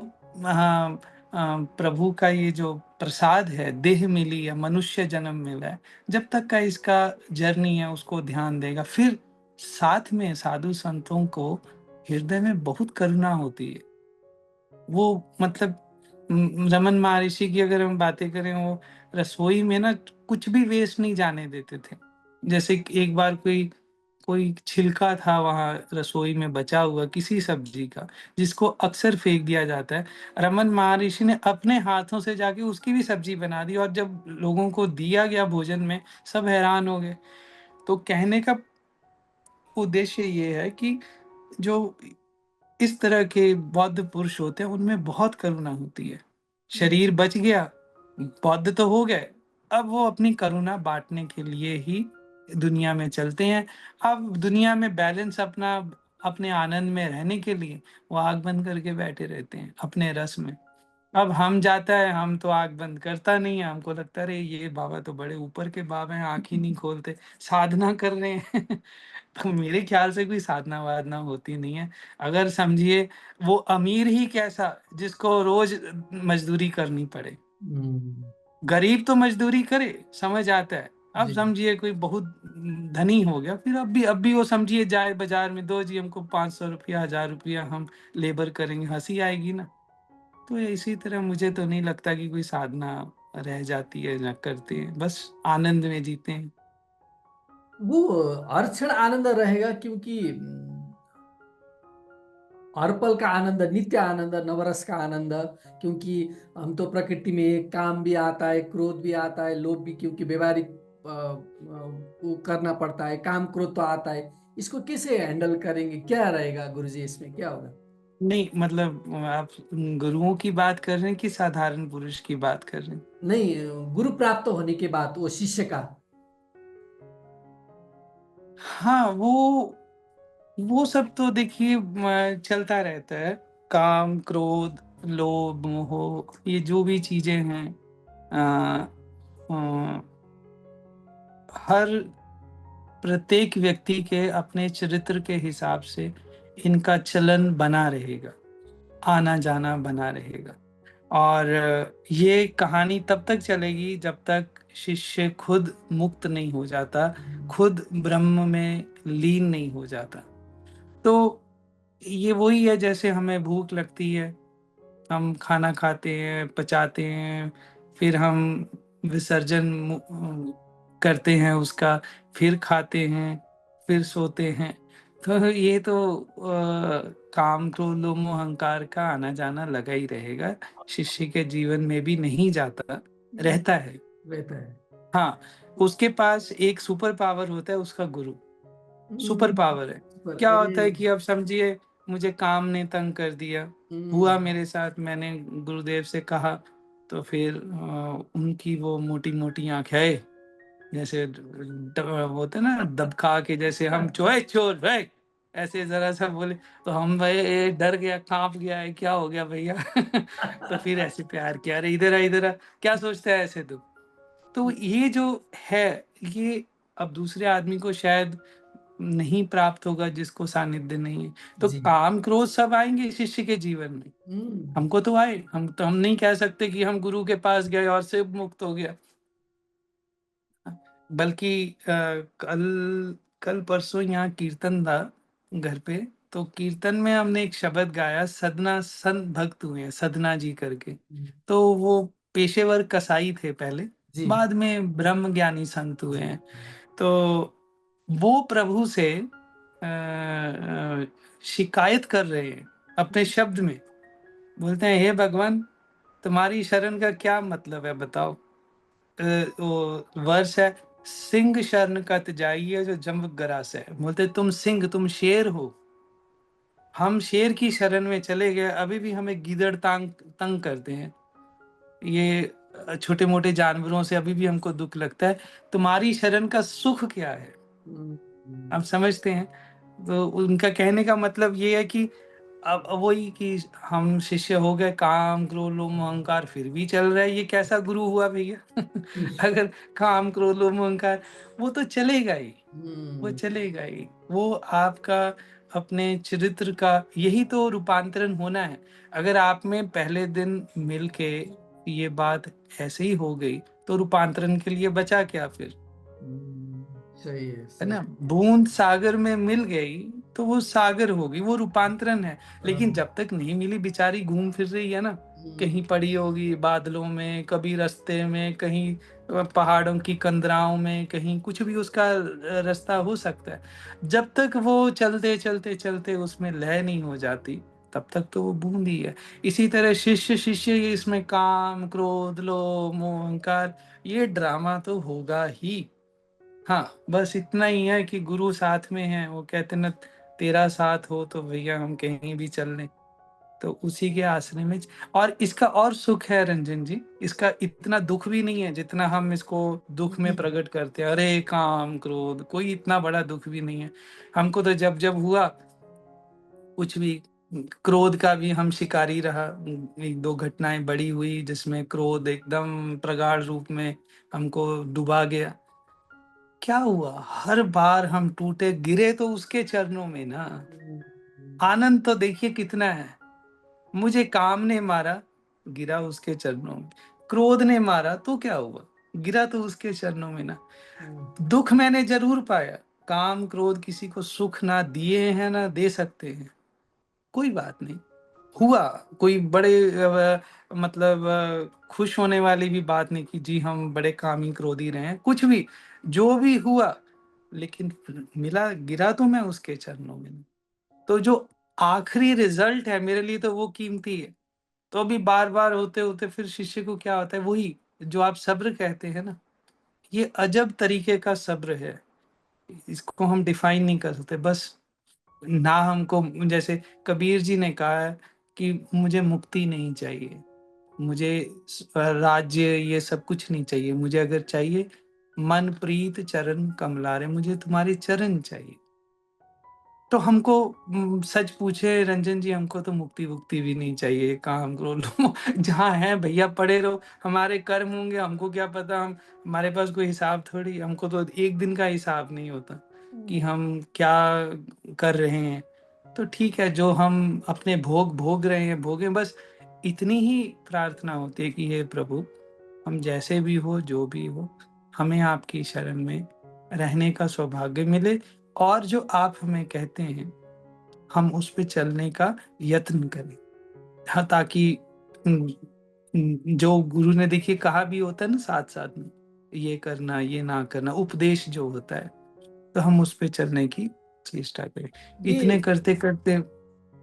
प्रभु का ये जो प्रसाद है, देह मिली है, मनुष्य जन्म मिला है, जब तक का इसका जर्नी है उसको ध्यान देगा। फिर साथ में साधु संतों को हृदय में बहुत करुणा होती है। वो मतलब रमन महर्षि की अगर हम बातें करें, वो रसोई में ना कुछ भी वेस्ट नहीं जाने देते थे। जैसे कि एक बार कोई कोई छिलका था वहां रसोई में बचा हुआ किसी सब्जी का, जिसको अक्सर फेंक दिया जाता है, रमन महर्षि ने अपने हाथों से जाके उसकी भी सब्जी बना दी, और जब लोगों को दिया गया भोजन में, सब हैरान हो गए। तो कहने का उद्देश्य ये है कि जो इस तरह के बौद्ध पुरुष होते हैं, उनमें बहुत करुणा होती है। शरीर बच गया, बौद्ध तो हो गए, अब वो अपनी करुणा बांटने के लिए ही दुनिया में चलते हैं। अब दुनिया में बैलेंस अपना, अपने आनंद में रहने के लिए वो आंख बंद करके बैठे रहते हैं अपने रस में। अब हम जाता है, हम तो आँख बंद करता नहीं है, हमको लगता है अरे ये बाबा तो बड़े ऊपर के बाबा हैं, आँख ही नहीं खोलते, साधना कर रहे हैं। तो मेरे ख्याल से कोई साधना-वाधना होती नहीं है। अगर समझिए वो अमीर ही कैसा जिसको रोज़ मज़दूरी करनी पड़े। हम्म, गरीब तो मज़दूरी करे, समझ आता है। अब जी समझिए कोई बहुत धनी हो गया, फिर अब भी वो समझिए जाए बाज़ार में, दो जी हमको ₹500 ₹1000 हम लेबर करेंगे, हँसी आएगी ना। तो इसी तरह मुझे तो नहीं लगता कि कोई साधना रह जाती है, ना करते हैं, बस आनंद में जीते हैं। वो हर क्षण आनंद रहेगा, क्योंकि हर पल का आनंद, नित्य आनंद, नवरस का आनंद। क्योंकि हम तो प्रकृति में काम भी आता है, क्रोध भी आता है, लोभ भी, क्योंकि व्यवहारिक वो करना पड़ता है, काम क्रोध तो आता है। इसको कैसे हैंडल करेंगे, क्या रहेगा गुरुजी, इसमें क्या होगा? नहीं मतलब आप गुरुओं की बात कर रहे हैं कि साधारण पुरुष की बात कर रहे हैं? नहीं, गुरु प्राप्त होने के बाद वो शिष्य का। हाँ, वो सब तो देखिए चलता रहता है। काम, क्रोध, लोभ, मोह, ये जो भी चीज़ें हैं अ अ, हर प्रत्येक व्यक्ति के अपने चरित्र के हिसाब से इनका चलन बना रहेगा, आना-जाना बना रहेगा। और ये कहानी तब तक चलेगी जब तक शिष्य खुद मुक्त नहीं हो जाता, खुद ब्रह्म में लीन नहीं हो जाता। तो ये वही है, जैसे हमें भूख लगती है, हम खाना खाते हैं, पचाते हैं, फिर हम विसर्जन करते हैं उसका, फिर खाते हैं, फिर सोते हैं। तो ये तो काम, क्रोध, लोभ, मोह, अहंकार का आना-जाना लगा ही रहेगा। शिष्य के जीवन में भी नहीं जाता, रहता है। रहता है। हाँ, उसके पास एक सुपर पावर होता है, उसका गुरु। सुपर पावर है। पर क्या अरे, होता है कि अब समझिए मुझे काम ने तंग कर दिया, हुआ हम्म, मेरे साथ, मैंने गुरुदेव से कहा, तो फिर उनकी वो मोटी-मोटी आँखें जैसे होता है ना दबका के, जैसे हम चोए चोर भाई ऐसे जरा सा बोले, तो हम भाई डर गया, काँप गया है, क्या हो गया भैया? तो फिर ऐसे प्यार किया, अरे इधर आ, क्या सोचता है ऐसे तू? तो ये जो है, ये अब दूसरे आदमी को शायद नहीं प्राप्त होगा जिसको सानिध्य नहीं है। तो जी, काम क्रोध सब आएँगे शिष्य के जीवन में। हम्म, हमको तो आए, हम नहीं कह सकते कि हम गुरु के पास गए और से मुक्त हो गया। बल्कि कल कल परसों यहाँ कीर्तन था घर पे, तो कीर्तन में हमने एक शब्द गाया, सदना संत भक्त हुए हैं, सदना जी करके। तो वो पेशेवर कसाई थे पहले, जी, बाद में ब्रह्म ज्ञानी संत हुए हैं। तो वो प्रभु से शिकायत कर रहे हैं अपने शब्द में, बोलते हैं हे भगवान, तुम्हारी शरण का क्या मतलब है बताओ। वो वर्ष है, सिंह शरण कत जाइए जो जम्ब ग्रास है। बोलते तुम सिंह, तुम शेर हो, हम शेर की शरण में चले गए, अभी भी हमें गीदड़ तंग तंग करते हैं। ये छोटे मोटे जानवरों से अभी भी हमको दुख लगता है। तुम्हारी शरण का सुख क्या है? हम्म, आप समझते हैं? तो उनका कहने का मतलब ये है कि अब वही कि हम शिष्य हो गए, काम क्रोध लोभ मोह अहंकार फिर भी चल रहा है, ये कैसा गुरु हुआ भैया? अगर काम क्रोध लोभ मोह अहंकार, वो तो चलेगा ही, वो हम्म, चलेगा ही। वो आपका अपने चरित्र का यही तो रूपांतरण होना है। अगर आप में पहले दिन मिल के ये बात ऐसे ही हो गई, तो रूपांतरण के लिए बचा क्या फिर? सही है, है सही। ना? बूंद सागर में मिल गई तो वो सागर होगी, वो रूपांतरण है। लेकिन हाँ, जब तक नहीं मिली, बेचारी घूम फिर रही है ना, हम्म, कहीं पड़ी होगी बादलों में, कभी रास्ते में, कहीं पहाड़ों की कंदराओं में, कहीं कुछ भी उसका रास्ता हो सकता है। जब तक वो चलते चलते चलते उसमें लय नहीं हो जाती, तब तक तो वो बूंद ही है। इसी तरह शिष्य शिष्य, ये इसमें काम क्रोध लोभ मोह अहंकार, ये ड्रामा तो होगा ही। हाँ, बस इतना ही है कि गुरु साथ में है, वो कहते हैं ना, तेरा साथ हो तो भैया हम कहीं भी चल लें। तो उसी के आश्रय में और इसका और सुख है रंजन जी, इसका इतना दुख भी नहीं है जितना हम इसको दुख में हम्म, प्रकट करते हैं। अरे काम क्रोध, कोई इतना बड़ा दुख भी नहीं है। हमको तो जब जब हुआ कुछ भी क्रोध का भी हम शिकारी रहा। 1-2 घटनाएँ बड़ी हुई जिसमें क्रोध एकदम प्रगाढ़ रूप में हमको डुबा गया। क्या हुआ? हर बार हम टूटे, गिरे तो उसके चरणों में ना। आनंद तो देखिए कितना है। मुझे काम ने मारा, गिरा उसके चरणों में। क्रोध ने मारा तो क्या हुआ? गिरा तो उसके चरणों में ना। दुःख मैंने ज़रूर पाया। काम, क्रोध किसी को सुख ना दिए हैं, ना दे सकते हैं। कोई बात नहीं। हुआ, कोई बड़े मतलब खुश होने वाली भी बात नहीं कि जी हम बड़े कामी क्रोधी रहे हैं, कुछ भी, जो भी हुआ, लेकिन मिला, गिरा तो मैं उसके चरणों में। तो जो आखिरी रिज़ल्ट है मेरे लिए तो वो कीमती है। तो अभी बार-बार होते-होते फिर शिष्य को क्या होता है, वही जो आप सब्र कहते हैं ना, ये अजब तरीके का सब्र है। इसको हम डिफाइन नहीं कर सकते। बस ना हमको, जैसे कबीर जी ने कहा है कि मुझे मुक्ति नहीं चाहिए, मुझे राज्य ये सब कुछ नहीं चाहिए, मुझे अगर चाहिए मन प्रीत चरण कमलारे, मुझे तुम्हारे चरण चाहिए। तो हमको सच पूछे रंजन जी, हमको तो मुक्ति-वुक्ति भी नहीं चाहिए, काम क्रोध जहाँ हैं भैया पड़े रहो, हमारे कर्म होंगे, हमको क्या पता, हम, हमारे पास कोई हिसाब थोड़ी, हमको तो एक दिन का हिसाब नहीं होता कि हम क्या कर रहे हैं। तो ठीक है, जो हम अपने भोग भोग रहे हैं, भोगें, बस इतनी ही प्रार्थना होती है कि हे प्रभु, हम जैसे भी हो, जो भी हो, हमें आपकी शरण में रहने का सौभाग्य मिले, और जो आप हमें कहते हैं, हम उस पे चलने का यत्न करें। हाँ, ताकि जो गुरु ने देखिए कहा भी होता है ना साथ-साथ में, ये करना, ये ना करना, उपदेश जो होता है, तो हम उस पे चलने की चेष्टा करें। ये इतने करते-करते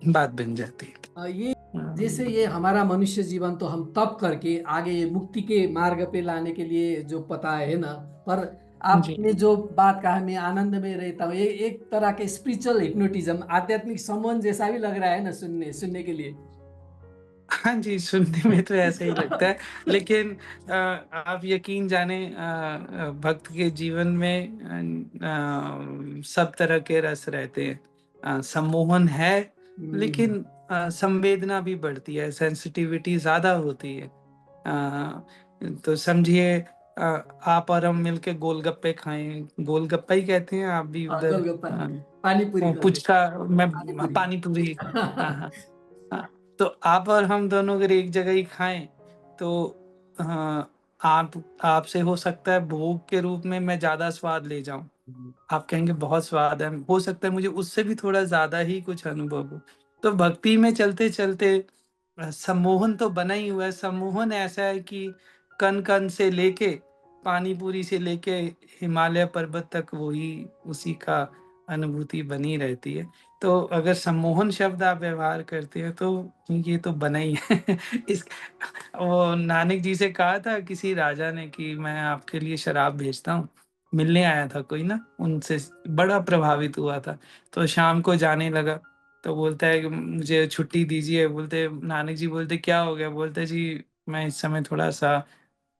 बात बन जाती है। ये जैसे हाँ, ये हमारा मनुष्य जीवन तो हम तप करके आगे ये मुक्ति के मार्ग पे लाने के लिए जो पता है ना, पर जी। आपने जो बात कहा मैं आनंद में रहता हूँ, ये एक तरह के स्पिरिचुअल हिप्नोटिज्म, आध्यात्मिक समन जैसा भी लग रहा है ना सुनने सुनने के लिए। हाँ जी, सुनने में तो ऐसा ही लगता है, लेकिन आप यकीन जानें, भक्त के जीवन में सब तरह के रस रहते हैं। सम्मोहन है, हम्म, लेकिन संवेदना भी बढ़ती है, सेंसिटिविटी ज़्यादा होती है। तो समझिए, आप और हम मिलके गोलगप्पे खाएँ, गोलगप्पा ही कहते हैं आप भी उधर, गोलगप्पा, पानी पूरी वो कहते हैं, पुचका, मैं पानी पूरी। पानी पूरी। हाँ, हाँ। हाँ, तो आप और हम दोनों अगर एक जगह ही खाएँ, तो हाँ, आपसे हो सकता है भोग के रूप में मैं ज़्यादा स्वाद ले जाऊँ। आप कहेंगे बहुत स्वाद है, हो सकता है मुझे उससे भी थोड़ा ज़्यादा ही कुछ अनुभव हो। तो भक्ति में चलते-चलते सम्मोहन तो बना ही हुआ है। सम्मोहन ऐसा है कि कण-कण से लेके, पानी पूरी से लेके हिमालय पर्वत तक वही, उसी का अनुभूति बनी रहती है। तो अगर सम्मोहन शब्द आप व्यवहार करते हैं तो ये तो बना ही है। इस वो नानक जी से कहा था किसी राजा ने कि मैं आपके लिए शराब भेजता हूँ। मिलने आया था कोई ना, उनसे बड़ा प्रभावित हुआ था। तो शाम को जाने लगा, तो बोलता है कि मुझे छुट्टी दीजिए। बोलते, नानक जी बोलते क्या हो गया? बोलते जी मैं इस समय थोड़ा-सा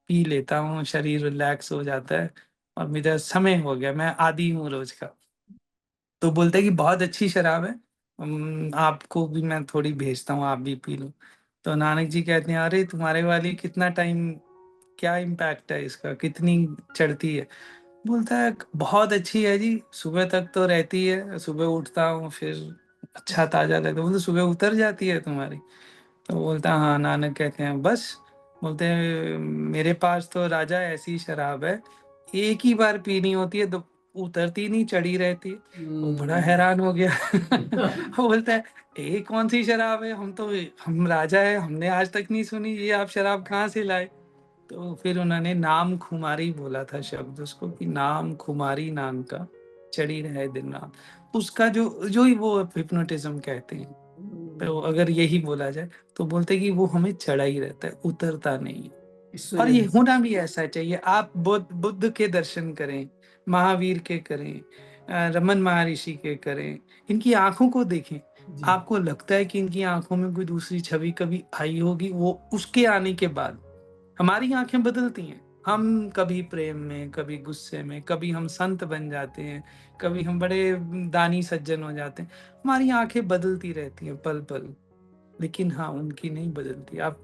पी लेता हूँ, शरीर रिलैक्स हो जाता है और मेरा समय हो गया, मैं आदी हूँ रोज़ का। तो बोलता है कि बहुत अच्छी शराब है, आपको भी मैं थोड़ी भेजता हूँ, आप भी पी लो। तो नानक जी कहते हैं, अरे तुम्हारे वाली कितना टाइम, क्या इम्पैक्ट है इसका, कितनी चढ़ती है? बोलता है बहुत अच्छी है जी, सुबह तक तो रहती है, सुबह उठता हूँ फिर अच्छा ताज़ा लगता है। बोलते सुबह उतर जाती है तुम्हारी? तो बोलता है हाँ। नानक कहते हैं बस? बोलते हैं मेरे पास तो राजा ऐसी शराब है, एक ही बार पीनी होती है, तो उतरती नहीं, चढ़ी रहती है। वो बड़ा हम्म। हैरान हो गया। वो बोलता है ये कौन सी शराब है, हम राजा है, हमने आज तक नहीं सुनी, ये आप शराब कहाँ से लाए? तो फिर उन्होंने नाम खुमारी बोला था शब्द उसको, कि नाम खुमारी नाम का चढ़ी रहे दिन रात। उसका जो जो ही वो हिप्नोटिज्म कहते हैं, तो अगर यही बोला जाए तो बोलते हैं कि वो हमें चढ़ा ही रहता है, उतरता नहीं है। और ईश्वरीय ये दृष्टि। होना भी ऐसा चाहिए। आप बुद्ध के दर्शन करें, महावीर के करें, रमन महर्षि के करें, इनकी आँखों को देखें। जी। आपको लगता है कि इनकी आँखों में कोई दूसरी छवि कभी आई होगी? वो उसके आने के बाद हमारी आँखें बदलती हैं। हम कभी प्रेम में, कभी गुस्से में, कभी हम संत बन जाते हैं, कभी हम बड़े दानी सज्जन हो जाते हैं। हमारी आँखें बदलती रहती हैं पल-पल, लेकिन हाँ, उनकी नहीं बदलती। आप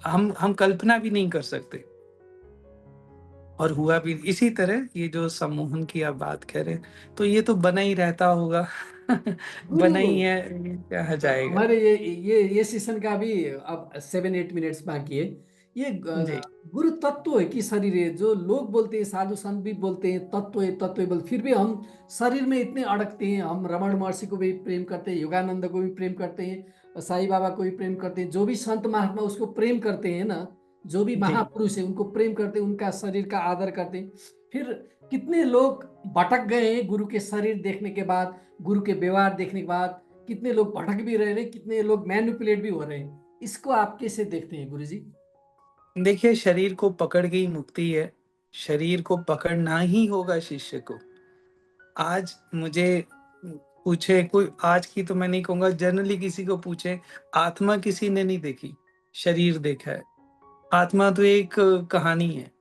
हम कल्पना भी नहीं कर सकते। और हुआ भी इसी तरह, ये जो सम्मोहन की आप बात कह रहे हैं, तो ये तो बना ही रहता होगा। गुरु, बना ही है, ये कहा जाएगा। हमारे ये सेशन का भी अब 7-8 मिनट्स बाकी है। ये जी, गुरु तत्व है कि शरीर है? जो लोग बोलते हैं, साधु संत भी बोलते हैं तत्व है बोल, फिर भी हम शरीर में इतने अड़कते हैं। हम रमण महर्षि को भी प्रेम करते हैं, योगानंद को भी प्रेम करते हैं, साईं बाबा को भी प्रेम करते हैं, जो भी संत महात्मा उसको प्रेम करते हैं ना, जो भी जी, महापुरुष है उनको प्रेम करते हैं, उनका शरीर का आदर करते हैं। फिर कितने लोग भटक गए हैं गुरु के शरीर देखने के बाद, गुरु के व्यवहार देखने के बाद। कितने लोग भटक भी रहे हैं, कितने लोग मैनिपुलेट भी हो रहे हैं। इसको आप कैसे देखते हैं गुरुजी? देखिए, शरीर को पकड़ के ही मुक्ति है। शरीर को पकड़ना ही होगा शिष्य को। आज मुझे पूछे कोई, आज की तो मैं नहीं कहूँगा, जनरली किसी को पूछे, आत्मा किसी ने नहीं देखी, शरीर देखा है। आत्मा तो एक कहानी है।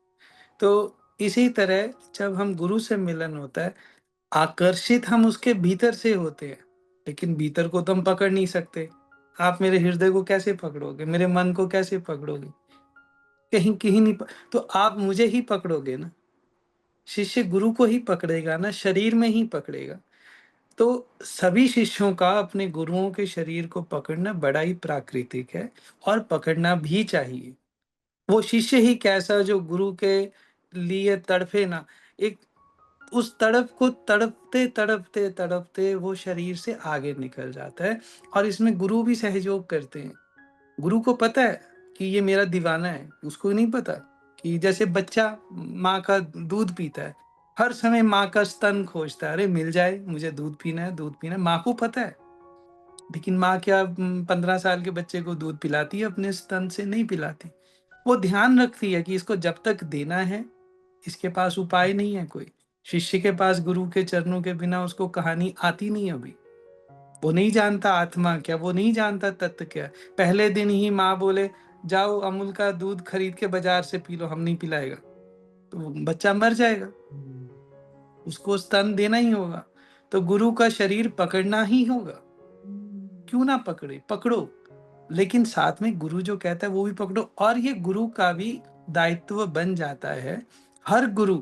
तो इसी तरह जब हम गुरु से मिलन होता है, आकर्षित हम उसके भीतर से होते हैं, लेकिन भीतर को तो हम पकड़ नहीं सकते। आप मेरे हृदय को कैसे पकड़ोगे? मेरे मन को कैसे पकड़ोगे? कहीं कहीं नहीं तो आप मुझे ही पकड़ोगे ना। शिष्य गुरु को ही पकड़ेगा ना, शरीर में ही पकड़ेगा। तो सभी शिष्यों का अपने गुरुओं के शरीर को पकड़ना बड़ा ही प्राकृतिक है, और पकड़ना भी चाहिए। वो शिष्य ही कैसा जो गुरु के लिए तड़फे ना, एक उस तड़प को तड़पते तड़पते तड़पते वो शरीर से आगे निकल जाता है। और इसमें गुरु भी सहयोग करते हैं। गुरु को पता है कि ये मेरा दीवाना है, उसको नहीं पता कि जैसे बच्चा माँ का दूध पीता है, हर समय माँ का स्तन खोजता है, अरे मिल जाए, मुझे दूध पीना है, दूध पीना है, माँ को पता है। लेकिन माँ क्या 15 साल के बच्चे को दूध पिलाती है? अपने स्तन से नहीं पिलाती। वो ध्यान रखती है कि इसको जब तक देना है, इसके पास उपाय नहीं है कोई। शिष्य के पास गुरु के चरणों के बिना उसको कहानी आती नहीं अभी। वो नहीं जानता आत्मा क्या, वो नहीं जानता तत्व क्या। पहले दिन ही माँ बोले, जाओ अमूल का दूध खरीद के बाजार से पी लो, हम नहीं पिलाएगा, तो बच्चा मर जाएगा। उसको स्तन देना ही होगा। तो गुरु का शरीर पकड़ना ही होगा। क्यों ना पकड़े, पकड़ो। लेकिन साथ में गुरु जो कहता है वो भी पकड़ो। और ये गुरु का भी दायित्व बन जाता है। हर गुरु,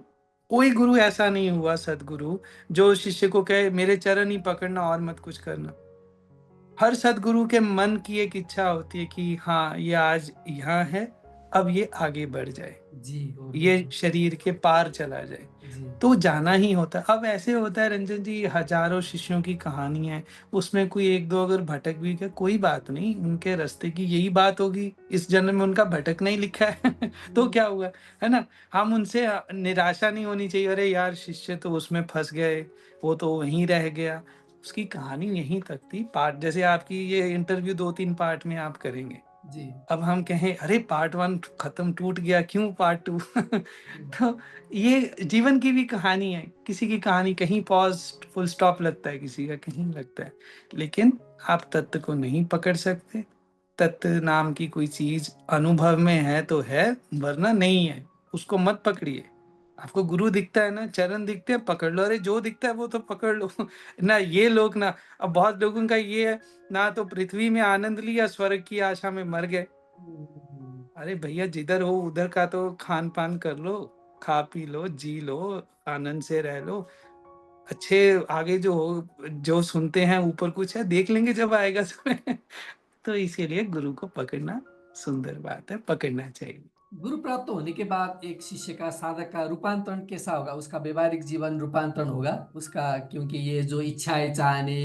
कोई गुरु ऐसा नहीं हुआ सदगुरु जो शिष्य को कहे मेरे चरण ही पकड़ना और मत कुछ करना। हर सदगुरु के मन की एक इच्छा होती है कि हाँ, ये आज यहाँ है, अब ये आगे बढ़ जाए, जी, और ये शरीर के पार चला जाए। जी। तो जाना ही होता है। अब ऐसे होता है रंजन जी, हजारों शिष्यों की कहानी है, उसमें कोई एक दो अगर भटक भी गया, कोई बात नहीं, उनके रास्ते की यही बात होगी, इस जन्म में उनका भटकना ही लिखा है। तो क्या हुआ, है ना। हम उनसे निराशा नहीं होनी चाहिए, अरे यार शिष्य तो उसमें फंस गए, वो तो वहीं रह गया। उसकी कहानी यहीं तक थी। पार्ट जैसे आपकी ये इंटरव्यू 2-3 पार्ट में आप करेंगे, जी। अब हम कहें अरे पार्ट 1 खत्म, टूट गया, क्यों पार्ट 2? तो ये जीवन की भी कहानी है। किसी की कहानी कहीं पॉज फुल स्टॉप लगता है, किसी का कहीं लगता है। लेकिन आप तत्व को नहीं पकड़ सकते। तत्व नाम की कोई चीज अनुभव में है तो है, वरना नहीं है। उसको मत पकड़िए। आपको गुरु दिखता है ना, चरण दिखते हैं, पकड़ लो। अरे जो दिखता है वो तो पकड़ लो। ना ये लोग ना, अब बहुत लोगों का ये है, ना तो पृथ्वी में आनंद लिया, स्वर्ग की आशा में मर गए। अरे भैया, जिधर हो उधर का तो खान पान कर लो, खा पी लो, जी लो, आनंद से रह लो। अच्छे आगे जो हो, जो सुनते हैं ऊपर कुछ है, देख लेंगे जब आएगा समय। तो इसीलिए गुरु को पकड़ना सुंदर बात है, पकड़ना चाहिए। गुरु प्राप्त होने के बाद एक शिष्य का, साधक का रूपांतरण कैसा होगा? उसका व्यवहारिक जीवन रूपांतरण होगा उसका, क्योंकि ये जो इच्छाएं चाहने,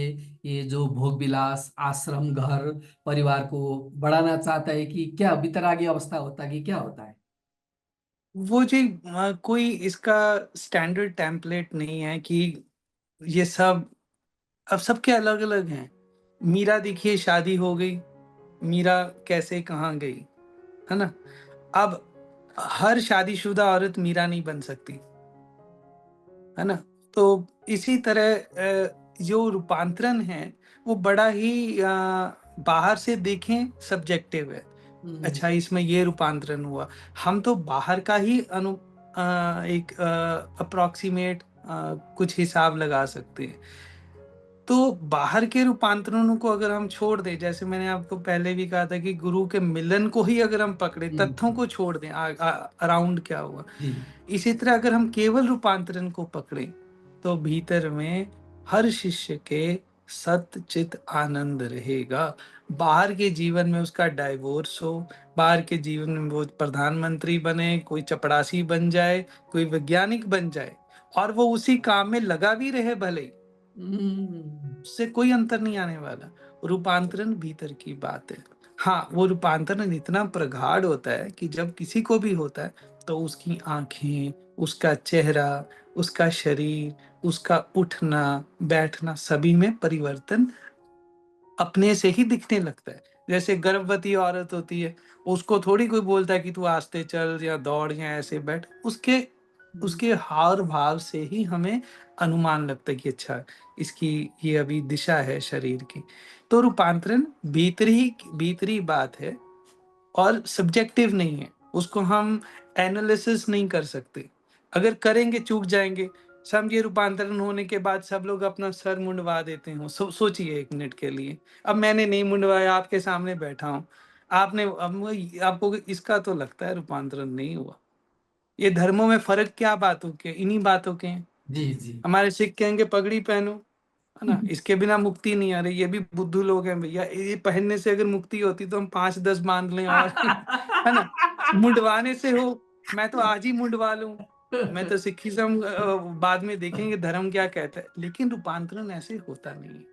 ये जो भोग विलास, आश्रम, घर परिवार को बढ़ाना चाहता है कि क्या वितरागी अवस्था होता है कि क्या होता है? वो जी कोई इसका स्टैंडर्ड टेम्पलेट नहीं है कि ये सब, अब सबके अलग अलग हैं। मीरा देखिए, शादी हो गई, मीरा कैसे कहाँ गई, है ना। अब हर शादीशुदा औरत मीरा नहीं बन सकती, है ना। तो इसी तरह जो रूपांतरण है वो बड़ा ही बाहर से देखें सब्जेक्टिव है। हम्म। अच्छा, इसमें ये रूपांतरण हुआ, हम तो बाहर का ही एक अप्रॉक्सीमेट कुछ हिसाब लगा सकते हैं। तो बाहर के रूपांतरणों को अगर हम छोड़ दें, जैसे मैंने आपको पहले भी कहा था कि गुरु के मिलन को ही अगर हम पकड़े, तथ्यों को छोड़ दें, अराउंड क्या हुआ, जी इसी तरह अगर हम केवल रूपांतरण को पकड़ें, तो भीतर में हर शिष्य के सत चित आनंद रहेगा। बाहर के जीवन में उसका डाइवोर्स हो, बाहर के जीवन में वो प्रधानमंत्री बने, कोई चपड़ासी बन जाए, कोई वैज्ञानिक बन जाए, और वो उसी काम में लगा भी रहे भले ही, हम्म, उससे कोई अंतर नहीं आने वाला। रूपांतरण भीतर की बात है। हाँ, वो रूपांतरण इतना प्रगाढ़ होता है कि जब किसी को भी होता है तो उसकी आंखें, उसका चेहरा, उसका शरीर, उसका उठना बैठना, सभी में परिवर्तन अपने से ही दिखने लगता है। जैसे गर्भवती औरत होती है, उसको थोड़ी कोई बोलता है कि तू आस्ते चल या दौड़ या ऐसे बैठ, उसके हम्म, उसके हाव भाव से ही हमें अनुमान लगता है कि अच्छा, इसकी ये अभी दिशा है शरीर की। तो रूपांतरण भीतरी बात है और सब्जेक्टिव नहीं है। उसको हम एनालिसिस नहीं कर सकते। अगर करेंगे चूक जाएँगे। समझिए, रूपांतरण होने के बाद सब लोग अपना सर मुंडवा देते हों। सोचिए 1 मिनट के लिए। अब मैंने नहीं मुंडवाया, आपके सामने बैठा हूँ। आपने अब वही आपको इसका तो लगता है रूपांतरण नहीं हुआ। ये धर्मों में फ़र्क क्या बातों के? इन्हीं बातों के हैं। जी जी हमारे सिख कहेंगे पगड़ी पहनो, है ना? इसके बिना मुक्ति नहीं आ रही। ये भी बुद्धू लोग हैं भैया। ये पहनने से अगर मुक्ति होती तो हम 5-10 बाँध लें और है ना? मुंडवाने से हो, मैं तो आज ही मुंडवा लूँ। मैं तो सिखिज़्म बाद में देखेंगे धर्म क्या कहता है। लेकिन रूपांतरण ऐसे होता नहीं है।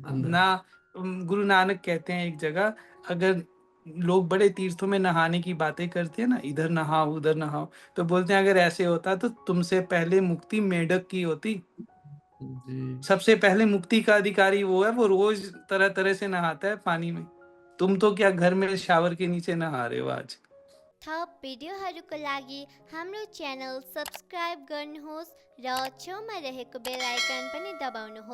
अंदर ना गुरु नानक कहते हैं एक जगह, अगर लोग बड़े तीर्थों में नहाने की बातें करते हैं ना, इधर नहाओ, उधर नहाओ, तो बोलते हैं अगर ऐसे होता तो तुमसे पहले मुक्ति मेंढक की होती। जी सबसे पहले मुक्ति का अधिकारी वो है, वो रोज तरह-तरह से नहाता है पानी में। तुम तो क्या घर में शावर के नीचे नहा रहे हो आज। थप भिडियोहरूको लागि हाम्रो च्यानल सब्स्क्राइब गर्नुहोस् र छेउमा रहेको बेल आइकन पनि दबाउनुहोस्।